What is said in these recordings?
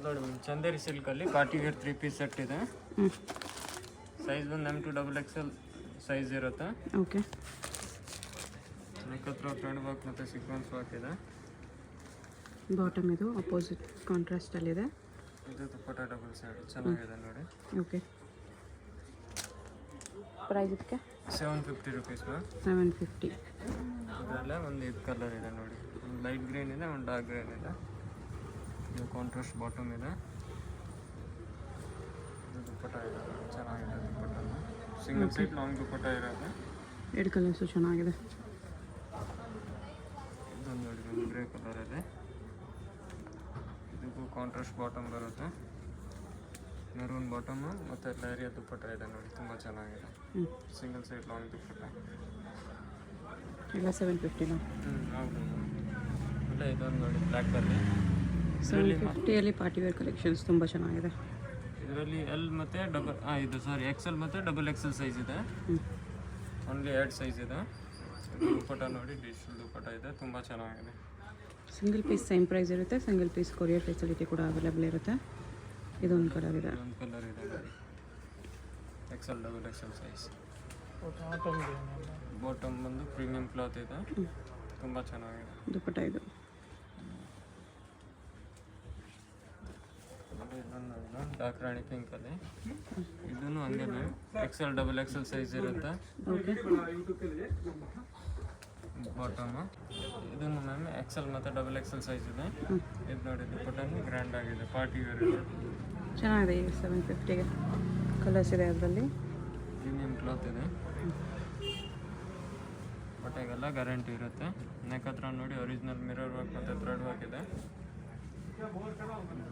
ನೋಡಿ ಚಂದೇರಿ ಸಿಲ್ಕಲ್ಲಿ party wear 3 piece set ಇದೆ. ಸೈಜ್ ಬಂದು M2 XXL ಸೈಜ್ ಇರುತ್ತೆ. ಓಕೆ. ನೆಕ್ ಹತ್ರ ಫ್ರಂಟ್ ವರ್ಕ್ ಮತ್ತು ಸೀಕ್ವೆನ್ಸ್ ವರ್ಕ್ ಇದೆ. ಬಾಟಮ್ ಇದು ಅಪೋಸಿಟ್ ಕಾಂಟ್ರಾಸ್ಟಲ್ಲಿದೆ. ಇದು ದುಪ್ಪಟ್ಟ ಡಬಲ್ ಸೈಡ್ ಚೆನ್ನಾಗಿದೆ ನೋಡಿ. ಓಕೆ. ಪ್ರೈಸ್ ಇದಕ್ಕೆ 750 ರುಪೀಸ್ ಮ್ಯಾಮ್. 750. ಇದರಲ್ಲೇ ಒಂದು ಇದು ಕಲರ್ ಇದೆ ನೋಡಿ, ಒಂದು ಲೈಟ್ ಗ್ರೀನ್ ಇದೆ, ಒಂದು ಡಾರ್ಕ್ ಗ್ರೀನ್ ಇದೆ. ಇದು ಕಾಂಟ್ರಾಸ್ಟ್ ಬಾಟಮ್ ಇದೆ. ಇದು ದುಪ್ಪಟ್ಟ ಇದೆ, ಚೆನ್ನಾಗಿದೆ ದುಪ್ಪಟ್ಟ. ಸಿಂಗಲ್ ಸೈಡ್ ಲಾಂಗ್ ದುಪ್ಪಟ್ಟ ಇರೋದು. ಎರಡು ಕಲರ್ಸು ಚೆನ್ನಾಗಿದೆ. ಇದೊಂದು ನೋಡಿ, ಒಂದು ಗ್ರೇ ಕಲರ್ ಇದೆ. ಇದಕ್ಕೂ ಕಾಂಟ್ರಾಸ್ಟ್ ಬಾಟಮ್ ಬರುತ್ತೆ, ಮೆರೂನ್ ಬಾಟಮು ಮತ್ತು ಲೇರಿಯ ದುಪ್ಪಟ್ಟ ಇದೆ ನೋಡಿ, ತುಂಬ ಚೆನ್ನಾಗಿದೆ. ಸಿಂಗಲ್ ಸೈಡ್ ಲಾಂಗ್ ದುಪ್ಪಟ್ಟ ಎಲ್ಲ 750ನಾ? ಹೌದು. ಇಲ್ಲ ಇದೊಂದು ನೋಡಿ ಬ್ಲ್ಯಾಕಲ್ಲಿ. 750ಯಲ್ಲಿ ಪಾರ್ಟಿ ವೇರ್ ಕಲೆಕ್ಷನ್ಸ್ ತುಂಬ ಚೆನ್ನಾಗಿದೆ. ಇದರಲ್ಲಿ ಎಲ್ ಮತ್ತು ಇದು XL ಮತ್ತು XXL ಸೈಜ್ ಇದೆ. ಓನ್ಲಿ 2 ಸೈಜ್ ಇದೆ. ದುಪ್ಪಟ್ಟ ನೋಡಿ, ಡಿಜಿಟಲ್ ದುಪ್ಪಟ್ಟ ಇದೆ, ತುಂಬ ಚೆನ್ನಾಗಿದೆ. ಸಿಂಗಲ್ ಪೀಸ್ ಸೇಮ್ ಪ್ರೈಸ್ ಇರುತ್ತೆ. ಸಿಂಗಲ್ ಪೀಸ್ ಕೊರಿಯರ್ ಫೆಸಿಲಿಟಿ ಕೂಡ ಅವೈಲೇಬಲ್ ಇರುತ್ತೆ. ಇದೊಂದು ಕಲರ್ ಇದೆ. ಒಂದು ಕಲರ್ ಇದೆ ನೋಡಿ, XL XXL ಸೈಜ್. ಬಾಟಮ್ ಬಂದು ಪ್ರೀಮಿಯಂ ಕ್ಲಾತ್ ಇದೆ, ತುಂಬ ಚೆನ್ನಾಗಿದೆ. ದುಪ್ಪಟ್ಟ ಇದು. ಡಾರ್ಕ್ ರಾಣಿ ಪಿಂಕಲ್ಲಿ. ಇದನ್ನು ಹಂಗೆ XL XXL ಸೈಜ್ ಇರುತ್ತೆ. ಓಕೆ. ಬಾಟಮು ಇದನ್ನು ಮ್ಯಾಮ್ XL ಮತ್ತು XXL ಸೈಜ್ ಇದೆ. ಇದು ನೋಡಿ ದುಪ್ಪಟ್ಟನು ಗ್ರ್ಯಾಂಡ್ ಆಗಿದೆ, ಪಾರ್ಟಿ ವೇರ್ ಇದೆ, ಚೆನ್ನಾಗಿದೆ. ಈಗ 750ಗೆ ಕಲರ್ಸ್ ಇದೆ. ಅದರಲ್ಲಿ ಪ್ರೀಮಿಯಂ ಕ್ಲಾತ್ ಇದೆ. ಬಟ್ಟೆಗೆಲ್ಲ ಗ್ಯಾರಂಟಿ ಇರುತ್ತೆ. ನೆಕ್ ಹತ್ರ ನೋಡಿ ಒರಿಜಿನಲ್ ಮಿರರ್ ವರ್ಕ್ ಮತ್ತು ಥ್ರೆಡ್ ವರ್ಕ್ ಇದೆ.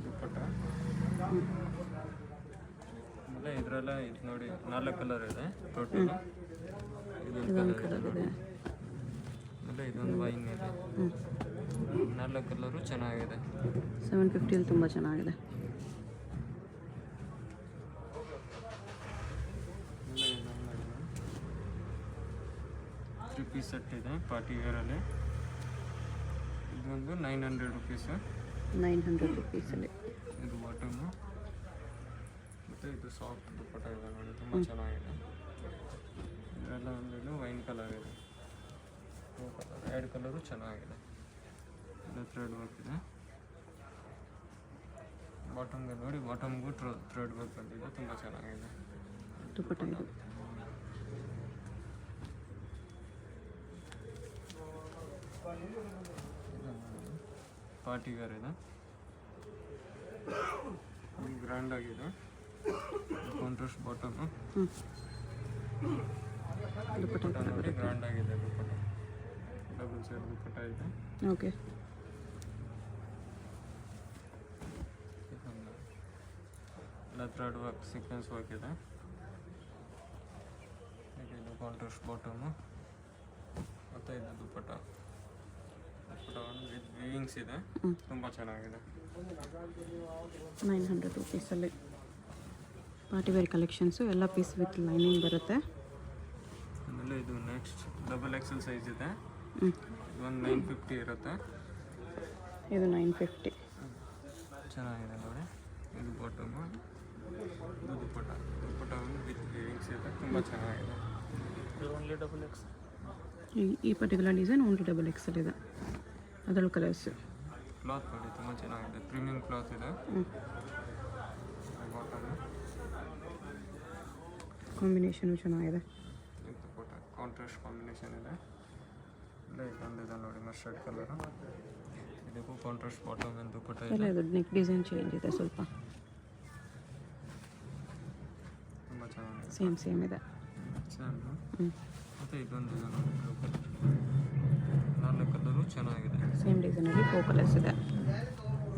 ದುಪ್ಪಟ್ಟ ಆಮೇಲೆ ಇದರೆಲ್ಲ ಇದು ನೋಡಿ 4 ಕಲರ್ ಇದೆ ಟೋಟಲ್. ಇದೊಂದು ಕಲರ್ ಇದೆ, ಆಮೇಲೆ ಇದೊಂದು ವೈನ್ ಇದೆ. 4 ಕಲರು ಚೆನ್ನಾಗಿದೆ. 750ಯಲ್ಲಿ ತುಂಬ ಚೆನ್ನಾಗಿದೆ. ಪೀಸ್ ಸೆಟ್ ಇದೆ ಪಾರ್ಟಿ ವೇರಲ್ಲಿ. ಇದೊಂದು 900 ರುಪೀಸು. 900 ರುಪೀಸಲ್ಲಿ. ಇದು ಬಾಟಮು ಮತ್ತು ಇದು ಸಾಫ್ಟ್ ದುಪ್ಪಟ್ಟ ಇದೆ ನೋಡಿ, ತುಂಬ ಚೆನ್ನಾಗಿದೆ. ಇದೆಲ್ಲ ಒಂದು ವೈನ್ ಕಲರ್ ಇದೆ, 2 ಕಲರು ಚೆನ್ನಾಗಿದೆ. ಇದು ಥ್ರೆಡ್ ವರ್ಕ್ ಇದೆ. ಬಾಟಮ್ಗೆ ನೋಡಿ, ಬಾಟಮ್ಗೂ ಥ್ರೆಡ್ ವರ್ಕ್ ಬಂದಿದೆ, ತುಂಬ ಚೆನ್ನಾಗಿದೆ. ದುಪ್ಪಟ್ಟ ಇದು. ಪಾರ್ಟಿ ವೇರ್ ಇದೆ, ಗ್ರ್ಯಾಂಡ್ ಆಗಿದೆ. Contrast bottom. ದುಪ್ಪಟ್ಟ ನೋಡಿ ಗ್ರ್ಯಾಂಡ್ ಆಗಿದೆ ದುಪ್ಪಟ್ಟ. ಡಬಲ್ ಸೈಡ್ ದುಪ್ಪಟ್ಟ ಇದೆ. ಓಕೆ. ಎಲ್ಲ ಥ್ರೆಡ್ ವರ್ಕ್ ಸೀಕ್ವೆನ್ಸ್ ವರ್ಕ್ ಇದೆ. ಇದು ಕಾಂಟ್ರಾಸ್ಟ್ ಬಾಟಮು ಮತ್ತು ಇದು ದುಪ್ಪಟ್ಟ. ವಿತ್ ವಿವಿಂಗ್ಸ್ ಇದೆ, ತುಂಬ ಚೆನ್ನಾಗಿದೆ. 900 ರುಪೀಸಲ್ಲಿ ಪಾರ್ಟಿ ವೇರ್ ಕಲೆಕ್ಷನ್ಸು. ಎಲ್ಲ ಪೀಸ್ ವಿತ್ ಲೈನಿಂಗ್ ಬರುತ್ತೆ. ಆಮೇಲೆ ಇದು ನೆಕ್ಸ್ಟ್ XXL ಸೈಜ್ ಇದೆ. ಒಂದು 950 ಇರುತ್ತೆ. ಇದು 950. ಚೆನ್ನಾಗಿದೆ ನೋಡಿ. ಇದು ಬಾಟಮು, ಇದು ದುಪ್ಪಟ್ಟ. ದುಪ್ಪಟ್ಟ ವಿತ್ ವಿವಿಂಗ್ಸ್ ಇದೆ, ತುಂಬ ಚೆನ್ನಾಗಿದೆ. Only XXL. ಈ ಪರ್ಟಿಕ್ಯುಲರ್ ಡಿಸೈನ್ ಓನ್ಲಿ XXL ಇದೆ. ಅದರಲ್ಲೂ ಕಲರ್ಸು. ಕ್ಲಾತ್ ನೋಡಿ, ತುಂಬ ಚೆನ್ನಾಗಿದೆ, ಪ್ರೀಮಿಯಂ ಕ್ಲಾತ್ ಇದೆ. ಬಾಟಮು ಕಾಂಬಿನೇಷನು ಚೆನ್ನಾಗಿದೆ. ದುಪ್ಪಟ್ಟ ಕಾಂಟ್ರಾಸ್ಟ್ ಕಾಂಬಿನೇಷನ್ ಇದೆ. ಇದೊಂದಿದೆ ನೋಡಿ ಮಸ್ಟರ್ಡ್ ಕಲರು. ಇದಕ್ಕೂ ಕಾಂಟ್ರಾಸ್ಟ್ ಬಾಟಮ್ ಆ್ಯಂಡ್ ದುಪ್ಪಟ್ಟ ಇದೆ. ಇದು ನೆಕ್ ಡಿಸೈನ್ ಚೇಂಜ್ ಇದೆ ಸ್ವಲ್ಪ. ತುಂಬ ಚೆನ್ನಾಗಿದೆ. ಸೇಮ್ ಇದೆ. ಮತ್ತು ಇದೊಂದು ಇದೆ ನೋಡಿ ಬ್ಲೂ ಕಲರ್. 4 ಕಲರು ಚೆನ್ನಾಗಿದೆ. ಸೇಮ್ ಡಿಸೈನಲ್ಲಿ 4 ಕಲರ್ಸ್ ಇದೆ.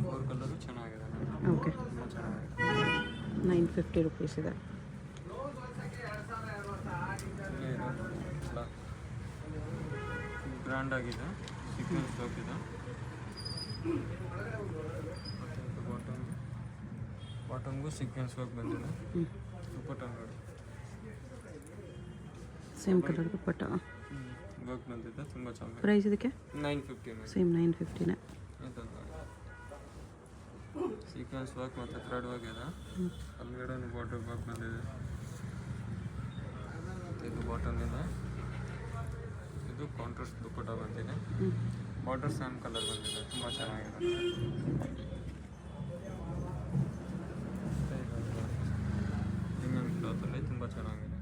4 ಕಲರು ಚೆನ್ನಾಗಿದೆ. ಓಕೆ. ತುಂಬ ಚೆನ್ನಾಗಿದೆ. 950 ರುಪೀಸ್ ಇದೆ. ಗ್ರ್ಯಾಂಡ್ ಆಗಿದೆ, ಸೀಕ್ವೆನ್ಸ್ ವರ್ಕ್ ಇದೆ. ಬಾಟಮ್ಗೂ ಸೀಕ್ವೆನ್ಸ್ ವರ್ಕ್ ಬಂದಿದೆ. ದುಪ್ಪಟ್ಟ ನೋಡಿ, ಸೇಮ್ ಕಲರ್ ದುಪ್ಪಟ್ಟ ವರ್ಕ್ ಬಂದಿದೆ, ತುಂಬ ಚೆನ್ನಾಗಿದೆ. ಪ್ರೈಸ್ ಇದಕ್ಕೆ 950. ಸೇಮ್ 950ನೇ. ಸೀಕ್ವೆನ್ಸ್ ವರ್ಕ್ ಮತ್ತು ಥ್ರೆಡ್ ವರ್ಕ್ ಇದೆ. ಕೆಳಗಡೆ ಬಾಟಮ್ ವರ್ಕ್ ಬಂದಿದೆ. ಇದು ಬಾಟಮ್ ಇದೆ. ಇದು ಕಾಂಟ್ರಾಸ್ಟ್ ದುಪ್ಪಟ್ಟ ಬಂದಿದೆ. ಬಾರ್ಡರ್ ಸ್ಯಾಮ್ ಕಲರ್ ಬಂದಿದೆ, ತುಂಬ ಚೆನ್ನಾಗಿದೆ. ಪ್ರೀಮಿಯಂ ಕ್ಲಾತಲ್ಲಿ ತುಂಬ ಚೆನ್ನಾಗಿದೆ.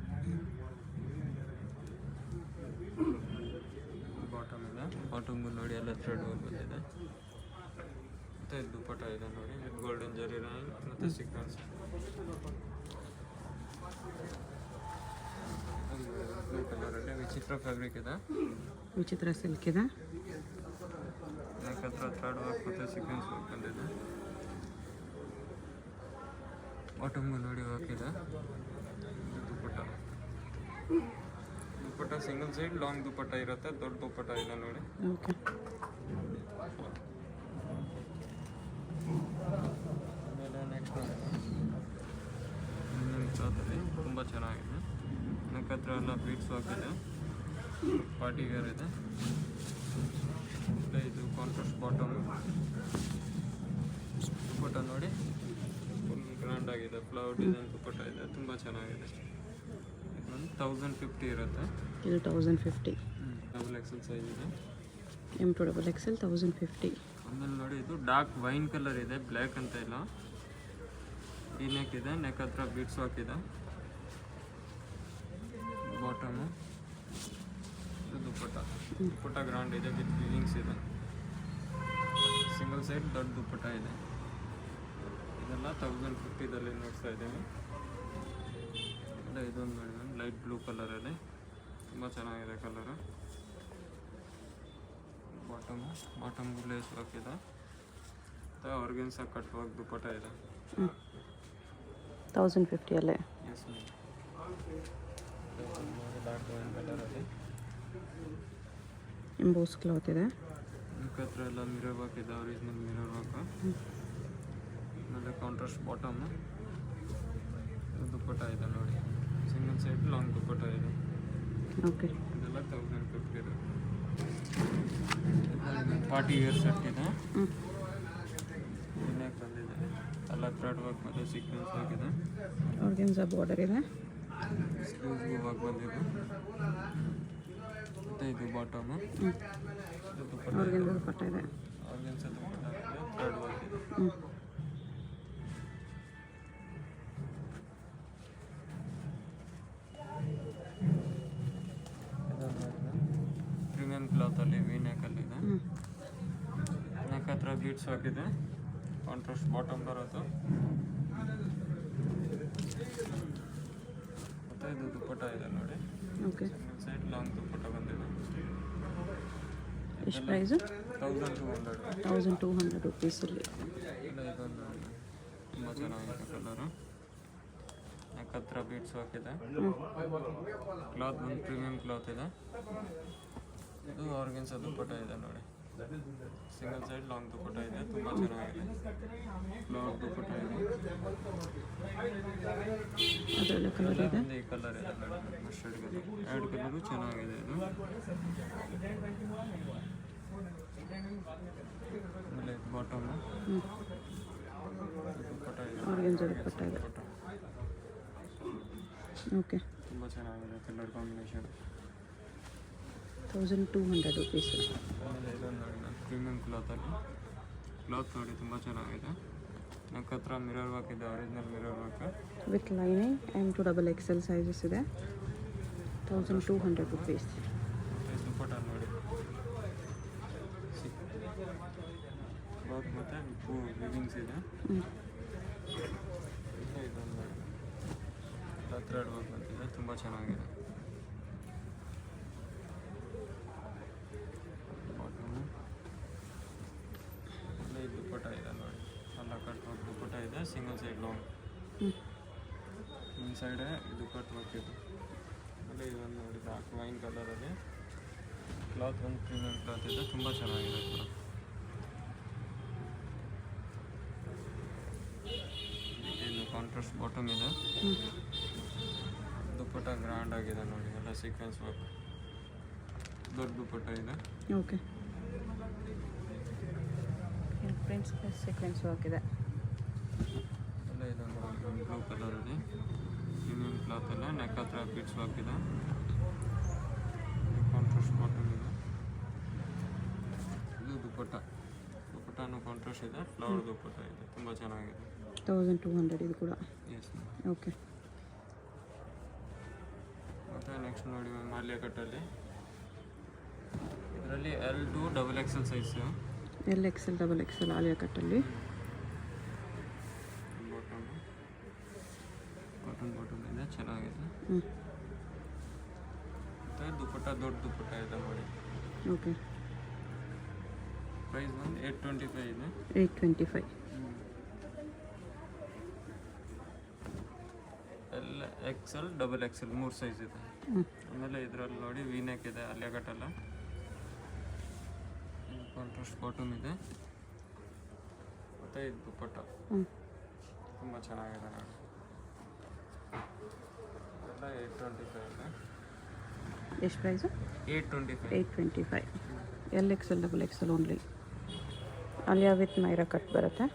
ಬಾಟಮ್ ಇದೆ. ಬಾಟಮ್ಗೂ ನೋಡಿ ಎಲ್ಲ ಥ್ರೆಡ್ ವರ್ಕ್ ಬಂದಿದೆ. ಮತ್ತು ಇದು ದುಪ್ಪಟ್ಟ ಇದೆ ನೋಡಿ, ವಿತ್ ಗೋಲ್ಡನ್ ಜರಿ ಲೈನ್ ಮತ್ತು ಸೀಕ್ವೆನ್ಸ್. ಬ್ಲೂ ಕಲರಲ್ಲಿ ವಿಚಿತ್ರ ಫ್ಯಾಬ್ರಿಕ್ ಇದೆ. ವಿಚಿತ್ರ ಸಿಲ್ಕ್ ಇದೆ. ನೆಕ್ ಹತ್ರ ಥ್ರೆಡ್ ವರ್ಕ್ ಮತ್ತು ಸೀಕ್ವೆನ್ಸ್ ವರ್ಕ್ ಬಂದಿದೆ. ಬಾಟಮ್ಗೂ ನೋಡಿ ವರ್ಕ್ ಇದೆ. ದುಪ್ಪಟ್ಟ ದುಪ್ಪಟ್ಟ ಸಿಂಗಲ್ ಸೈಡ್ ಲಾಂಗ್ ದುಪ್ಪಟ್ಟ ಇರುತ್ತೆ, ದೊಡ್ಡ ದುಪ್ಪಟ್ಟ ಇದೆ ನೋಡಿ. ಓಕೆ. ಆಮೇಲೆ ನೆಕ್ಸ್ಟ್ ಕ್ಲಾತಲ್ಲಿ ತುಂಬ ಚೆನ್ನಾಗಿದೆ. ನೆಕ್ ಹತ್ರ ಎಲ್ಲ ಬೀಡ್ಸ್ ವರ್ಕ್ ಇದೆ. ಪಾರ್ಟಿ ವೇರ್ ಇದೆ. ಮತ್ತು ಇದು ಕಾಂಟ್ರಾಸ್ಟ್ ಬಾಟಮ್. ದುಪ್ಪಟ್ಟ ನೋಡಿ ಫುಲ್ ಗ್ರ್ಯಾಂಡ್ ಆಗಿದೆ. ಫ್ಲವರ್ ಡಿಸೈನ್ ದುಪ್ಪಟ್ಟ ಇದೆ, ತುಂಬ ಚೆನ್ನಾಗಿದೆ. ಇದೊಂದು 1050 ಇರುತ್ತೆ. ಇದು 1050. ಡಬಲ್ ಎಕ್ಸೆಲ್ ಸೈಜ್ ಇದೆ. M to XXL 1050. ಆಮೇಲೆ ನೋಡಿ ಇದು ಡಾರ್ಕ್ ವೈನ್ ಕಲರ್ ಇದೆ, ಬ್ಲ್ಯಾಕ್ ಅಂತ ಇಲ್ಲ. ಈ ನೆಕ್ ಇದೆ, ನೆಕ್ ಹತ್ರ ಬೀಡ್ಸ್ ಹಾಕಿದೆ. ಬಾಟಮು ಇದು ದುಪ್ಪಟ್ಟ ಗ್ರೌಂಡ್ ಇದೆ, ವಿತ್ ವಿವಿಂಗ್ಸ್ ಇದೆ. ಸಿಂಗಲ್ ಸೈಡ್ ದೊಡ್ಡ ದುಪ್ಪಟ್ಟ ಇದೆ. ಇದೆಲ್ಲ 1050ದಲ್ಲಿ ನೋಡ್ತಾ ಇದ್ದೀವಿ. ಇಲ್ಲ ಇದೊಂದು ನೋಡಿ ಮ್ಯಾಮ್, ಲೈಟ್ ಬ್ಲೂ ಕಲರಲ್ಲಿ ತುಂಬ ಚೆನ್ನಾಗಿದೆ ಕಲರು. ಬಾಟಮ್ಗೂ ಲೇಸ್ ವರ್ಕ್ ಇದೆ. ಮತ್ತು ಆರ್ಗೆನ್ಸಾ ಕಟ್ ವರ್ಕ್ ದುಪ್ಪಟ್ಟ ಇದೆ. 1050 ಅಲ್ಲೇ. Yes ma'am. ಡಾರ್ಕ್ ವೈನ್ ಕಲರಲ್ಲಿ ಎಂಬೋಸ್ ಕ್ಲಾತ್ ಇದೆ. ನೆಕ್ ಹತ್ರ ಎಲ್ಲ ಮಿರರ್ ವರ್ಕ್ ಇದೆ, ಒರಿಜಿನಲ್ ಮಿರರ್ ವರ್ಕ್. ಆಮೇಲೆ ಕಾಂಟ್ರಾಸ್ಟ್ ಬಾಟಮ್. ದುಪ್ಪಟ್ಟ ಇದೆ ನೋಡಿ, ಸಿಂಗಲ್ ಸೈಡ್ ಲಾಂಗ್ ದುಪ್ಪಟ್ಟ ಇದೆ. ಓಕೆ. ಇದೆಲ್ಲ 1050 ಇದೆ. ಪಾರ್ಟಿ ವೇರ್ ಸೆಟ್ ಇದೆ. ನೆಕ್ ಬಂದಿದೆ, ಎಲ್ಲ ಥ್ರೆಡ್ ವರ್ಕ್ ಮತ್ತು ಸೀಕ್ವೆನ್ಸ್ ಆಗಿದೆ. ಆರ್ಗೆನ್ಸಾ ಬಾರ್ಡರ್ ಇದೆ. ಸ್ಲೀವ್ಸ್ಗೂ ವರ್ಕ್ ಬಂದಿದೆ. ಮತ್ತು ಇದು ಬಾಟಮು. ಆರ್ಗೆನ್ಸಾ ದುಪ್ಪಟ್ಟ ಇದೆ. ಆರ್ಗೆನ್ಸಾ ದುಪ್ಪಟ್ಟ ಇದೆ, ಥ್ರೆಡ್ ವರ್ಕ್ ಇದೆ. ಪ್ರೀಮಿಯಂ ಕ್ಲಾತಲ್ಲಿ ವಿ ನೆಕಲ್ಲಿದೆ. ನೆಕ್ ಹತ್ರ ಬೀಡ್ಸ್ ಹಾಕಿದೆ. ಕಾಂಟ್ರಾಸ್ಟ್ ಬಾಟಮ್ ಬರುತ್ತೆ. ಮತ್ತು ಇದು ದುಪ್ಪಟ್ಟ ಇದೆ ನೋಡಿ. ಓಕೆ. ಸೈಡ್ ಲಾಂಗ್ ದುಪ್ಪಟ್ಟ ಬಂದಿದೆ. ಎಷ್ಟು ಪ್ರೈಸು? 1200. 1200 ರುಪೀಸಲ್ಲಿ. ಇಲ್ಲ ಇದೊಂದು ತುಂಬ ಚೆನ್ನಾಗಿದೆ ಕಲರು. ನೆಕ್ ಹತ್ರ ಬೀಡ್ಸ್ ಹಾಕಿದೆ. ಕ್ಲಾತ್ ಬಂದು ಪ್ರೀಮಿಯಂ ಕ್ಲಾತ್ ಇದೆ. ಇದು ಆರ್ಗೆನ್ಸಾ ದುಪ್ಪಟ್ಟ ಇದೆ ನೋಡಿ. ಸಿಂಗಲ್ ಸೈಡ್ ಲಾಂಗ್ ದುಪ್ಪಟ್ಟ ಇದೆ, ತುಂಬ ಚೆನ್ನಾಗಿದೆ. ಫ್ಲವರ್ ದುಪ್ಪಟ್ಟ ಇದೆ. ಅದರಲ್ಲೇ ಕಲರ್ ಇದೆ. ಈ ಕಲರ್ ಇದೆ ನೋಡಿ, ಮಸ್ಟರ್ಡ್ ಕಲರ್. ಎರಡು ಕಲರು ಚೆನ್ನಾಗಿದೆ ಇದು. ಆಮೇಲೆ ಬಾಟಮು ದುಪ್ಪಟ್ಟ ಇದೆ. ಆರ್ಗೆನ್ಸಾ ದುಪ್ಪಟ್ಟ ಇದೆ. ಓಕೆ. ತುಂಬ ಚೆನ್ನಾಗಿದೆ ಕಲರ್ ಕಾಂಬಿನೇಷನ್. 1200 ರುಪೀಸ್. ಆಮೇಲೆ ಇದೊಂದು ನೋಡಿ ನಾನು ಪ್ರೀಮಿಯಂ ಕ್ಲಾತಲ್ಲಿ. ಕ್ಲಾತ್ ನೋಡಿ ತುಂಬ ಚೆನ್ನಾಗಿದೆ. ನೆಕ್ ಹತ್ರ ಮಿರರ್ ವರ್ಕ್ ಇದೆ, original mirror work with lining. M to XXL sizes ಇದೆ. 1200 ರುಪೀಸ್. ದುಪ್ಪಟ್ಟ ನೋಡಿ ವರ್ಕ್ ಮತ್ತು ವಿವಿಂಗ್ಸ್ ಇದೆ. ಇದೊಂದು ನೋಡಿ ಥ್ರೆಡ್ ವರ್ಕ್ ಬಂದಿದೆ, ತುಂಬ ಚೆನ್ನಾಗಿದೆ. ಬಾಟಮು ಅಲ್ಲೇ ದುಪ್ಪಟ್ಟ ಇದೆ ನೋಡಿ, ಎಲ್ಲ ಕಟ್ ವರ್ಕ್ ದುಪ್ಪಟ್ಟ ಇದೆ. Single side long. ಇನ್ಸೈಡೆ ಇದು ಕಟ್ ವರ್ಕ್ ಇದೆ. ಆಮೇಲೆ ಇದೊಂದು ನೋಡಿ ಡಾರ್ಕ್ ವೈನ್ ಕಲರಲ್ಲಿ. ಕ್ಲಾತ್ ಒಂದು ಪ್ರೀಮಿಯಂ ಕ್ಲಾತ್ ಇದೆ, ತುಂಬ ಚೆನ್ನಾಗಿದೆ ಕೂಡ. ಇದು ಕಾಂಟ್ರಾಸ್ಟ್ ಬಾಟಮ್ ಇದೆ. ದುಪ್ಪಟ್ಟ ಗ್ರ್ಯಾಂಡ್ ಆಗಿದೆ ನೋಡಿ, ಎಲ್ಲ ಸೀಕ್ವೆನ್ಸ್ ವರ್ಕ್. ದೊಡ್ಡ ದುಪ್ಪಟ್ಟ ಇದೆ. Okay. Prints plus sequence work ಇದೆ. ಬ್ಲೂ ಕಲರಲ್ಲಿ ಪ್ರೀಮಿಯಂ ಕ್ಲಾತ್ ಎಲ್ಲ ನೆಕ್ ಹತ್ರ ಪಿಟ್ಸ್ ವರ್ಕ್ ಇದೆ, ಕಾಂಟ್ರಾಸ್ಟ್ ಬಾಟಮ್ ಇದೆ. ಇದು ದುಪ್ಪಟ್ಟನೂ ಕಾಂಟ್ರಾಸ್ಟ್ ಇದೆ, ಫ್ಲವರ್ ದುಪ್ಪಟ್ಟ ಇದೆ, ತುಂಬ ಚೆನ್ನಾಗಿದೆ. 1200 ಇದು ಕೂಡ. ಎಸ್. ಓಕೆ. ಮತ್ತು ನೆಕ್ಸ್ಟ್ ನೋಡಿ ಮ್ಯಾಮ್ ಆಲಿಯಾ ಕಟ್ಟಲ್ಲಿ ಇದರಲ್ಲಿ L2 XXL size, LXL XXL Alia ಕಟ್ಟಲ್ಲಿ. ಬಾಟಮ್ ಇದೆ, ಚೆನ್ನಾಗಿದೆ. ಹ್ಞೂ. ಮತ್ತು ದುಪ್ಪಟ್ಟ ದೊಡ್ಡ ದುಪ್ಪಟ್ಟ ಇದೆ ನೋಡಿ. ಓಕೆ. ಪ್ರೈಸ್ ಬಂದು 825 ಇದೆ. 825. XL XXL 3 ಸೈಜ್ ಇದೆ. ಆಮೇಲೆ ಇದರಲ್ಲಿ ನೋಡಿ ವೀನೆಕ್ ಇದೆ, ಆಲಿಯಾ ಕಟ್ಟಲ್ಲ, ಕಾಂಟ್ರಾಸ್ಟ್ ಬಾಟಮ್ ಇದೆ, ಮತ್ತು ಇದು ದುಪ್ಪಟ್ಟ ತುಂಬ ಚೆನ್ನಾಗಿದೆ ನೋಡಿ. ಎಲ್ಲ 825 ಇದೆ. ಎಷ್ಟು price? 825. 825. LXL XXL only. Alia with Myra cut ಬರುತ್ತೆ.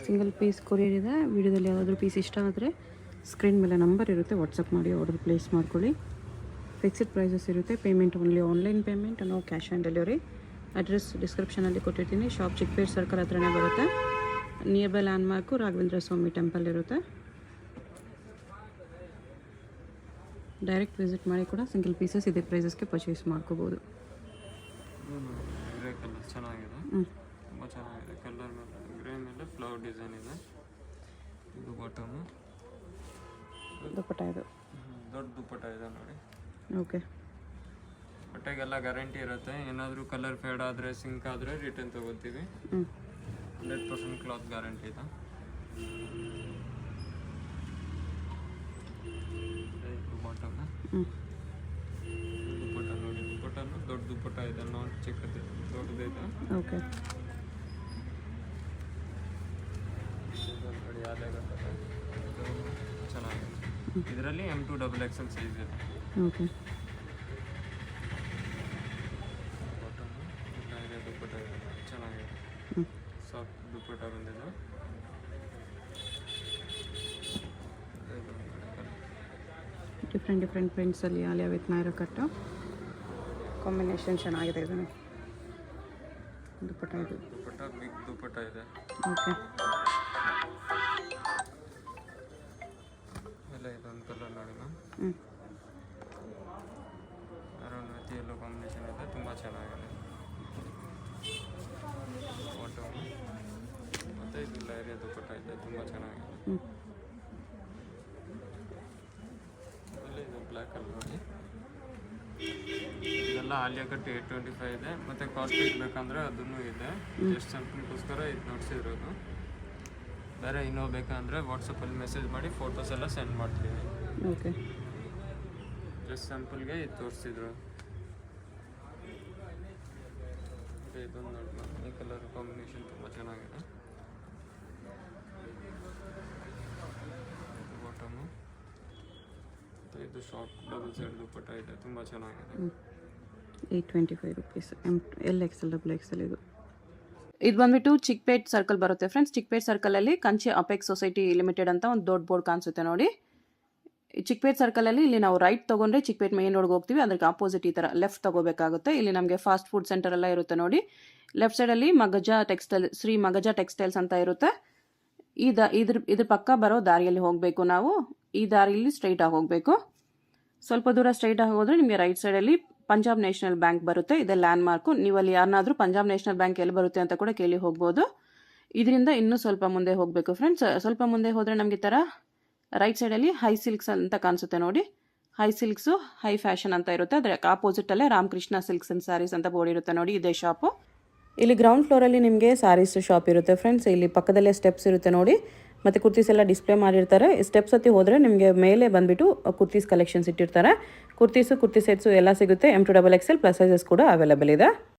ಸಿಂಗಲ್ ಪೀಸ್ ಕೊರಿಯರ್ ಇದೆ. ವಿಡಿಯೋದಲ್ಲಿ ಯಾವುದಾದ್ರೂ ಪೀಸ್ ಇಷ್ಟ ಆದರೆ ಸ್ಕ್ರೀನ್ ಮೇಲೆ ನಂಬರ್ ಇರುತ್ತೆ, ವಾಟ್ಸಪ್ ಮಾಡಿ ಆರ್ಡರ್ ಪ್ಲೇಸ್ ಮಾಡ್ಕೊಳ್ಳಿ. ಫಿಕ್ಸ್ಡ್ ಪ್ರೈಸಸ್ ಇರುತ್ತೆ. Payment only online payment, no cash on delivery. Address ಡಿಸ್ಕ್ರಿಪ್ಷನಲ್ಲಿ ಕೊಟ್ಟಿರ್ತೀನಿ. ಶಾಪ್ ಚಿಕ್ಕಪೇಟ್ ಸರ್ಕಲ್ ಹತ್ರನೇ ಬರುತ್ತೆ. Nearby landmark Raghavendra Swamy temple ಇರುತ್ತೆ. ಡೈರೆಕ್ಟ್ ವಿಸಿಟ್ ಮಾಡಿ ಕೂಡ ಸಿಂಗಲ್ ಪೀಸಸ್ ಇದೇ ಪ್ರೈಸಸ್ಗೆ ಪರ್ಚೇಸ್ ಮಾಡ್ಕೋಬೋದು. ಗ್ರೇ ಕಲರ್ ಚೆನ್ನಾಗಿದೆ, ತುಂಬ ಚೆನ್ನಾಗಿದೆ. ಕಲರ್ ಮೇಲೆ ಗ್ರೇ ಮೇಲೆ ಫ್ಲವರ್ ಡಿಸೈನ್ ಇದೆ. ಇದು ಬಾಟಮು, ದುಪ್ಪಟ್ಟ ಇದು ದೊಡ್ಡ ದುಪ್ಪಟ್ಟ ಇದೆ ನೋಡಿ. ಓಕೆ. ಬಟ್ಟೆಗೆಲ್ಲ ಗ್ಯಾರಂಟಿ ಇರುತ್ತೆ. ಏನಾದರೂ ಕಲರ್ ಫೇಡ್ ಆದರೆ ಸಿಂಕ್ ಆದರೆ ರಿಟರ್ನ್ ತೊಗೋತೀವಿ. 100% ಕ್ಲಾತ್ ಗ್ಯಾರಂಟಿ ಇದೆ. ಇದು ಬಾಟಮ್, ದುಪ್ಪಟ್ಟ ನೋಡಿ. ದುಪ್ಪಟ್ಟನು ದೊಡ್ಡ ದುಪ್ಪಟ್ಟ ಇದೆ, ನಾಟ್ ಚಿಕ್ಕದು, ದೊಡ್ಡದಿದೆ. ಓಕೆ. ನೋಡಿ ಆಲಿಯಾ ಕಟ್ಟಲ್ಲಿ ಚೆನ್ನಾಗಿದೆ. ಇದರಲ್ಲಿ M2 XXL ಸೈಜ್ ಇದೆ. ಓಕೆ. ಬಾಟಮು ಇದೆ, ದುಪ್ಪಟ್ಟ ಇದೆ, ಚೆನ್ನಾಗಿದೆ. ಸಾಫ್ಟ್ ದುಪ್ಪಟ್ಟ ಬಂದಿದೆ. ಡಿಫ್ರೆಂಟ್ ಪ್ರಿಂಟ್ಸಲ್ಲಿ ಆಲಿಯಾ ವಿತ್ ಮೈರಾ ಕಟ್ಟು ಕಾಂಬಿನೇಷನ್ ಚೆನ್ನಾಗಿದೆ. ಇದನ್ನು ದುಪ್ಪಟ್ಟ ಇದು. ದುಪ್ಪಟ್ಟ ಬಿಗ್ ದುಪ್ಪಟ್ಟ ಇದೆ. ಓಕೆ. ಎಲ್ಲ ಇದೊಂದು ಕಲರ್ ನೋಡಿ ma'am, around with yellow combination ಇದೆ, ತುಂಬ ಚೆನ್ನಾಗಿದೆ. ಬಾಟಮು ಮತ್ತು ಇದು ಲೈರಿಯಾ ದುಪ್ಪಟ್ಟ ಇದೆ, ತುಂಬ ಚೆನ್ನಾಗಿದೆ. ಆಮೇಲೆ ಇದು ಬ್ಲ್ಯಾಕ್ ಕಲರ್ ನೋಡಿ. ಇದೆಲ್ಲ ಆಲಿಯಾ ಕಟ್ 825 ಇದೆ. ಮತ್ತು ಕಾಸ್ಟ್ಲಿ ಬೇಕಂದರೆ ಅದೂ ಇದೆ. ಜಸ್ಟ್ ಸ್ಯಾಂಪಲ್ಗೋಸ್ಕರ ಇದು ನೋಡ್ಸಿರೋದು. ಬೇರೆ ಇನ್ನೂ ಬೇಕಂದರೆ ವಾಟ್ಸಪ್ಪಲ್ಲಿ ಮೆಸೇಜ್ ಮಾಡಿ ಫೋಟೋಸ್ ಎಲ್ಲ ಸೆಂಡ್ ಮಾಡ್ತೀವಿ. ಓಕೆ. ಜಸ್ಟ್ ಸ್ಯಾಂಪಲ್ಗೆ ಇದು ತೋರಿಸಿದ್ರು. ಇದೊಂದು ನೋಡಿ ಮ್ಯಾಮ್, ಈ ಕಲರ್ ಕಾಂಬಿನೇಷನ್ ತುಂಬ ಚೆನ್ನಾಗಿದೆ. ಬಾಟಮು ಮತ್ತು ಇದು ಶಾರ್ಟ್ ಡಬಲ್ ಸೈಡ್ ದುಪ್ಪಟ್ಟ ಇದೆ, ತುಂಬ ಚೆನ್ನಾಗಿದೆ. 825 rupees. LXL XXL ಇದು. ಇದು ಬಂದ್ಬಿಟ್ಟು ಚಿಕ್ಕಪೇಟ್ ಸರ್ಕಲ್ ಬರುತ್ತೆ ಫ್ರೆಂಡ್ಸ್. ಚಿಕ್ಕಪೇಟ್ ಸರ್ಕಲಲ್ಲಿ ಕಂಚಿ ಅಪೆಕ್ಸ್ ಸೊಸೈಟಿ ಲಿಮಿಟೆಡ್ ಅಂತ ಒಂದು ದೊಡ್ಡ ಬೋರ್ಡ್ ಕಾಣಿಸುತ್ತೆ ನೋಡಿ. ಚಿಕ್ಕಪೇಟ್ ಸರ್ಕಲಲ್ಲಿ ಇಲ್ಲಿ ನಾವು ರೈಟ್ ತೊಗೊಂಡ್ರೆ ಚಿಕ್ಕಪೇಟ್ ಮೇನ್ ರೋಡ್ಗೆ ಹೋಗ್ತೀವಿ. ಅದಕ್ಕೆ ಆಪೋಸಿಟ್ ಈ ಥರ ಲೆಫ್ಟ್ ತೊಗೋಬೇಕಾಗುತ್ತೆ. ಇಲ್ಲಿ ನಮಗೆ ಫಾಸ್ಟ್ ಫುಡ್ ಸೆಂಟರ್ ಎಲ್ಲ ಇರುತ್ತೆ ನೋಡಿ. ಲೆಫ್ಟ್ ಸೈಡಲ್ಲಿ ಶ್ರೀ ಮಗಜ ಟೆಕ್ಸ್ಟೈಲ್ಸ್ ಅಂತ ಇರುತ್ತೆ. ಇದ್ರ ಪಕ್ಕ ಬರೋ ದಾರಿಯಲ್ಲಿ ಹೋಗಬೇಕು ನಾವು. ಈ ದಾರಿಯಲ್ಲಿ ಸ್ಟ್ರೈಟಾಗಿ ಹೋಗಬೇಕು. ಸ್ವಲ್ಪ ದೂರ ಸ್ಟ್ರೈಟಾಗಿ ಹೋದರೆ ನಿಮಗೆ ರೈಟ್ ಸೈಡಲ್ಲಿ ಪಂಜಾಬ್ ನ್ಯಾಷನಲ್ ಬ್ಯಾಂಕ್ ಬರುತ್ತೆ. ಇದೆ ಲ್ಯಾಂಡ್ ಮಾರ್ಕು. ನೀವು ಅಲ್ಲಿ ಯಾರನ್ನಾದರೂ ಪಂಜಾಬ್ ನ್ಯಾಷನಲ್ ಬ್ಯಾಂಕ್ ಎಲ್ಲಿ ಬರುತ್ತೆ ಅಂತ ಕೂಡ ಕೇಳಿ ಹೋಗ್ಬೋದು. ಇದರಿಂದ ಇನ್ನೂ ಸ್ವಲ್ಪ ಮುಂದೆ ಹೋಗಬೇಕು ಫ್ರೆಂಡ್ಸ್. ಸ್ವಲ್ಪ ಮುಂದೆ ಹೋದರೆ ನಮಗೆ ಈ ಥರ ರೈಟ್ ಸೈಡಲ್ಲಿ ಹೈ ಸಿಲ್ಕ್ಸ್ ಅಂತ ಕಾಣಿಸುತ್ತೆ ನೋಡಿ. ಹೈ ಸಿಲ್ಕ್ಸು ಹೈ ಫ್ಯಾಷನ್ ಅಂತ ಇರುತ್ತೆ. ಅದರ ಆಪೋಸಿಟಲ್ಲೇ ರಾಮಕೃಷ್ಣ ಸಿಲ್ಕ್ಸ್ ಆ್ಯಂಡ್ ಸ್ಯಾರೀಸ್ ಅಂತ ಬೋರ್ಡ್ ಇರುತ್ತೆ ನೋಡಿ. ಇದೇ ಶಾಪು. ಇಲ್ಲಿ ಗ್ರೌಂಡ್ ಫ್ಲೋರಲ್ಲಿ ನಿಮಗೆ ಸ್ಯಾರೀಸ್ ಶಾಪ್ ಇರುತ್ತೆ ಫ್ರೆಂಡ್ಸ್. ಇಲ್ಲಿ ಪಕ್ಕದಲ್ಲೇ ಸ್ಟೆಪ್ಸ್ ಇರುತ್ತೆ ನೋಡಿ. ಮತ್ತು ಕುರ್ತೀಸ್ ಎಲ್ಲ ಡಿಸ್ಪ್ಲೇ ಮಾಡಿರ್ತಾರೆ. ಸ್ಟೆಪ್ಸ್ ಹತ್ತಿ ಹೋದರೆ ನಿಮಗೆ ಮೇಲೆ ಬಂದುಬಿಟ್ಟು ಕುರ್ತೀಸ್ ಕಲೆಕ್ಷನ್ಸ್ ಇಟ್ಟಿರ್ತಾರೆ. ಕುರ್ತಿ ಸೆಟ್ಸು ಎಲ್ಲ ಸಿಗುತ್ತೆ. M2 XXL ಪ್ಲಸ್ ಸೈಜಸ್ ಕೂಡ ಅವೈಲೇಬಲ್ ಇದೆ.